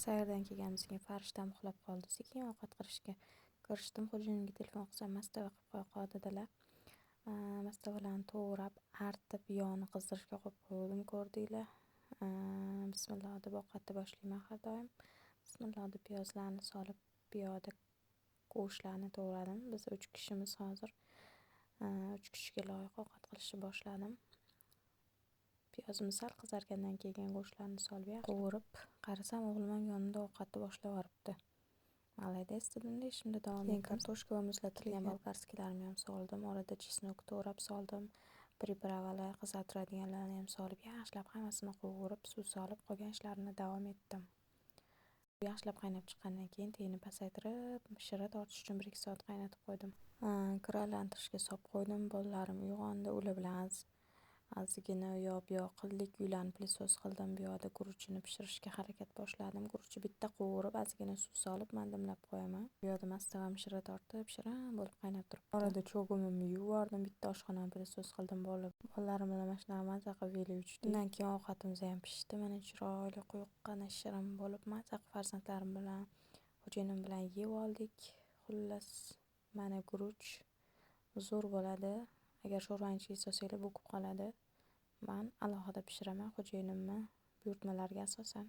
Sayrdan kelganimizdan keyin farishtam uxlab qoldi. Sekin ovqat qilishga kirishdim. Xo'jayinimga telefon qilsam mastava qilib qo'ya qol dedilar. Mastavalarni to'g'rab, artib, yog'ini qizdirishga qo'yib qo'ydim, ko'rdinglar. Bismillah deb ovqatni boshlayman har doim. Bismillah deb piyozlarni solib, piyoda go'shtlarni to'g'radim. Biz 3 kishimiz hozir. 3 kishiga loyiq ovqat qilishni boshladim. Piyozim sal qizargandan keyin go'shtlarni solib qovurib, qarasam o'g'lim ham yonimda ovqatni boshlab yuboribdi. Молодец dedim-da, ishimda davom etdim. Kartoshka va muzlatilgan bolgarskilarni ham soldim. Orada chesnok to'g'rab soldim. Pripravalar, qizartiradiganlarni ham solib, yaxshilab hammasini qovurib, suv solib, qolgan ishlarimni davom etdim. Yaxshilab qaynab chiqqandan keyin teyini pasaytirib, shira tortish uchun 1-2 soat qaynatib qo'ydim. Kirlantirishga solib qo'ydim. Bolalarim uyg'ondi. Ular bilan ozgina yoq qildik. Uylarni pilisos qildim. Bu yoqda guruchini pishirishga harakat boshladim. Guruchni bitta qovurib, ozgina suv solib mandimlab qo'yaman. Bu yoqda mastavam shira tortib, shirin bo'lib qaynab turibdi. Orada cho'g'imimni yuvib yubordim. Bitta oshxonani pilisos qildim. Bolalarim bilan mana shunaqa maza qilib yeylik ichdik. Undan keyin ovqatimiz ham pishdi. Mana chiroyli quyuqqina shirin bo'lib, maza qilib farzandlarim bilan, xo'jayinim bilan yeb oldik. Xullas, mana guruch zo'r bo'ladi. Agar sho'rvani ichiga solsanglar bo'kib qoladi. Men alohida pishiraman xo'jayinimni buyurtmalariga asosan.